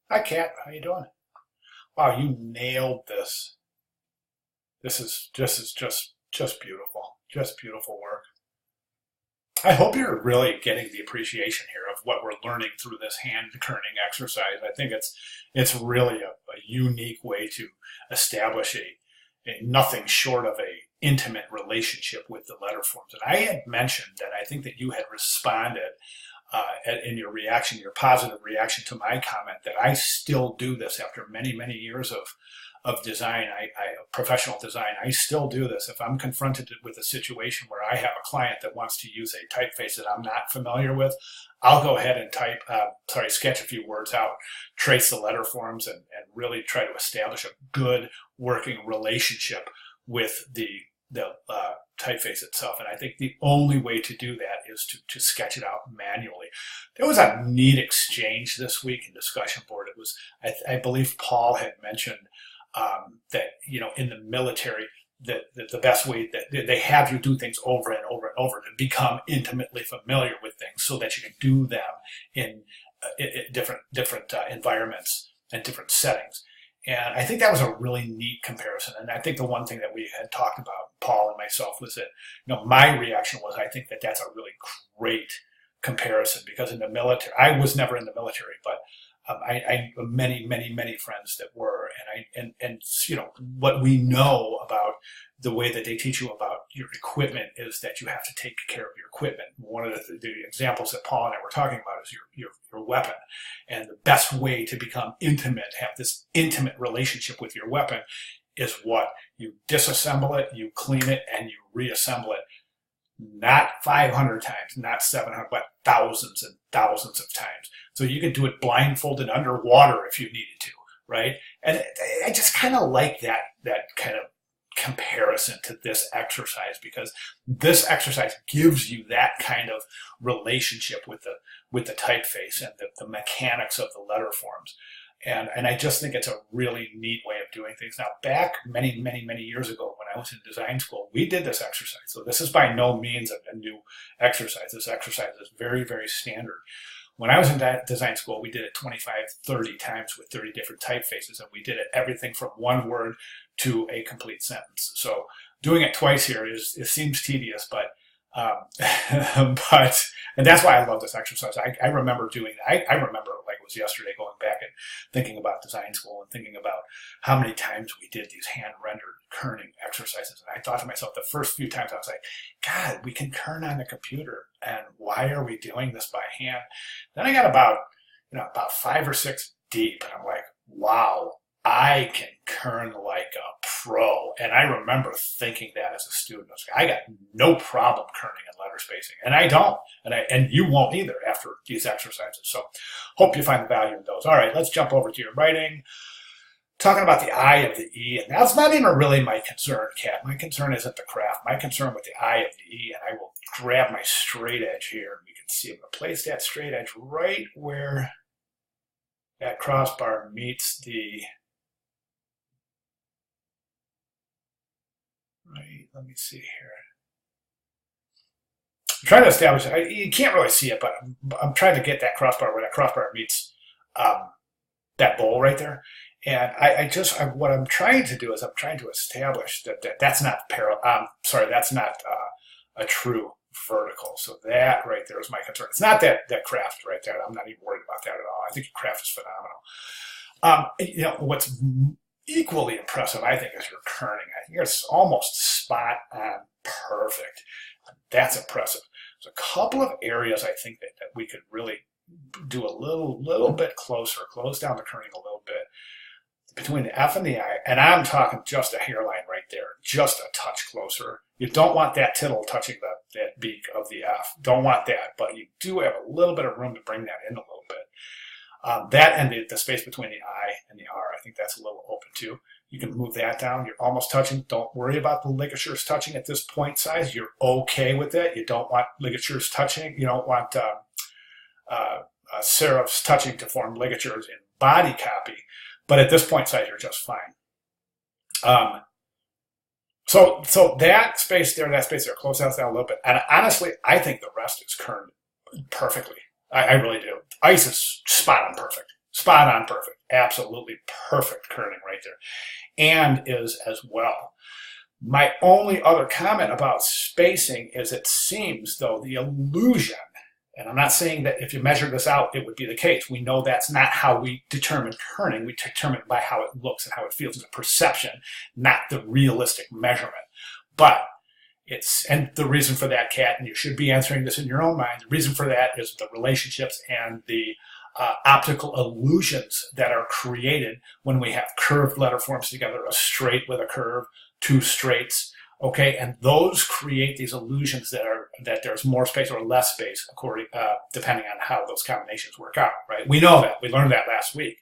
Hi, Kat. How you doing? Wow, you nailed this. This is just beautiful. Just beautiful work. I hope you're really getting the appreciation here of what we're learning through this hand kerning exercise. I think it's really a unique way to establish a nothing short of a intimate relationship with the letter forms. And I had mentioned that I think that you had responded in your reaction, your positive reaction to my comment, that I still do this after many, many years of design, professional design. I still do this. If I'm confronted with a situation where I have a client that wants to use a typeface that I'm not familiar with, I'll go ahead and sketch a few words out, trace the letter forms, and really try to establish a good working relationship with the typeface itself. And I think the only way to do that is to sketch it out manually. There was a neat exchange this week in discussion board. It was, I believe Paul had mentioned that, in the military, the best way that they have you do things over and over and over to become intimately familiar with things so that you can do them in different environments and different settings. And I think that was a really neat comparison. And I think the one thing that we had talked about, Paul and myself, was that, my reaction was, I think that that's a really great comparison, because in the military, I was never in the military, but I many, many, many friends that were, and what we know about the way that they teach you about your equipment is that you have to take care of your equipment. One of the examples that Paul and I were talking about is your weapon, and the best way to become intimate, have this intimate relationship with your weapon, is what you disassemble it, you clean it, and you reassemble it. Not 500 times, not 700, but thousands and thousands of times. So you could do it blindfolded underwater if you needed to, right? And I just kind of like that kind of comparison to this exercise, because this exercise gives you that kind of relationship with the typeface and the mechanics of the letter forms. And I just think it's a really neat way of doing things. Now, back many, many, many years ago when I was in design school, we did this exercise. So this is by no means a new exercise. This exercise is very, very standard. When I was in design school, we did it 25, 30 times with 30 different typefaces, and we did it everything from one word to a complete sentence. So doing it twice here it seems tedious, but and that's why I love this exercise. I remember doing that. I remember like it was yesterday, going back and thinking about design school and thinking about how many times we did these hand rendered kerning exercises. And I thought to myself, the first few times I was like, God, we can kern on the computer, and why are we doing this by hand? Then I got about 5 or 6 deep, and I'm like, wow, I can kern like a pro. And I remember thinking that as a student. I was like, I got no problem kerning and letter spacing. And I don't. And you won't either after these exercises. So hope you find the value in those. All right, let's jump over to your writing. Talking about the I of the E. And that's not even really my concern, Kat. My concern isn't the craft. My concern with the I of the E, and I will grab my straight edge here, and we can see I'm going to place that straight edge right where that crossbar meets the... Right, let me see here. I'm trying to establish, you can't really see it, but I'm trying to get that crossbar where that crossbar meets that bowl right there. And what I'm trying to do is I'm trying to establish that's not that's not a true vertical. So that right there is my concern. It's not that craft right there. I'm not even worried about that at all. I think your craft is phenomenal. What's equally impressive, I think, is your kerning. I think it's almost spot on perfect. That's impressive. There's a couple of areas I think that we could really do a little bit closer, close down the kerning a little bit between the F and the I, and I'm talking just a hairline right there, just a touch closer. You don't want that tittle touching that beak of the F. Don't want that, but you do have a little bit of room to bring that in a little bit. That and the space between the I and the R, I think that's a little open too. You can move that down. You're almost touching. Don't worry about the ligatures touching at this point size. You're okay with that. You don't want ligatures touching. You don't want serifs touching to form ligatures in body copy. But at this point size, you're just fine. So that space there, close that down a little bit. And honestly, I think the rest is kerned perfectly. I really do. Ice is spot on perfect. Spot on perfect. Absolutely perfect kerning right there. And is as well. My only other comment about spacing is it seems, though, the illusion, and I'm not saying that if you measure this out, it would be the case. We know that's not how we determine kerning. We determine it by how it looks and how it feels as a perception, not the realistic measurement. But and the reason for that, Kat, and you should be answering this in your own mind, the reason for that is the relationships and the optical illusions that are created when we have curved letter forms together, a straight with a curve, two straights, okay, and those create these illusions that there's more space or less space, according depending on how those combinations work out, right? We know that. We learned that last week.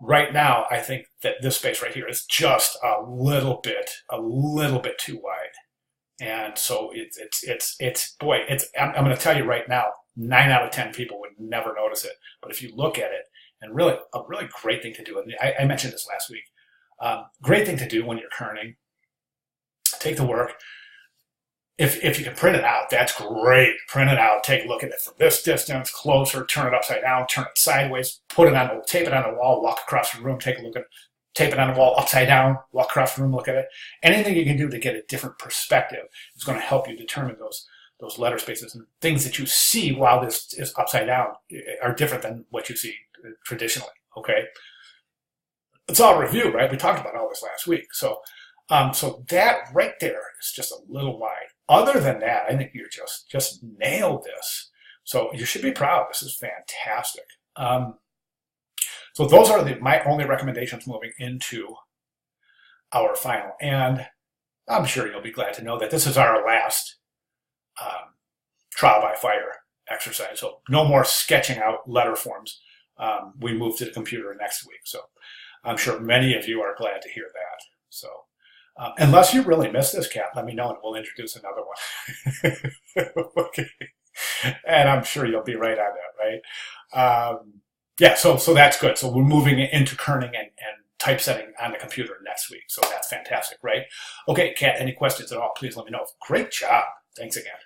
Right now, I think that this space right here is just a little bit too wide, and so I'm going to tell you right now, 9 out of 10 people would never notice it, but if you look at it, and really a really great thing to do, and I mentioned this last week. Great thing to do when you're kerning. Take the work. If you can print it out, that's great. Print it out. Take a look at it from this distance, closer. Turn it upside down. Turn it sideways. Tape it on the wall. Walk across the room. Take a look at it. Tape it on the wall upside down. Walk across the room. Look at it. Anything you can do to get a different perspective is going to help you determine those letter spaces, and things that you see while this is upside down are different than what you see traditionally. Okay. It's all review, right? We talked about all this last week. So that right there is just a little wide. Other than that, I think you just nailed this. So you should be proud. This is fantastic. So those are my only recommendations moving into our final. And I'm sure you'll be glad to know that this is our last trial by fire exercise. So no more sketching out letter forms. We move to the computer next week. So I'm sure many of you are glad to hear that. So, unless you really missed this, Kat, let me know and we'll introduce another one. Okay. And I'm sure you'll be right on that, right? Yeah, so that's good. So we're moving into kerning and typesetting on the computer next week. So that's fantastic, right? Okay, Kat, any questions at all, please let me know. Great job. Thanks again.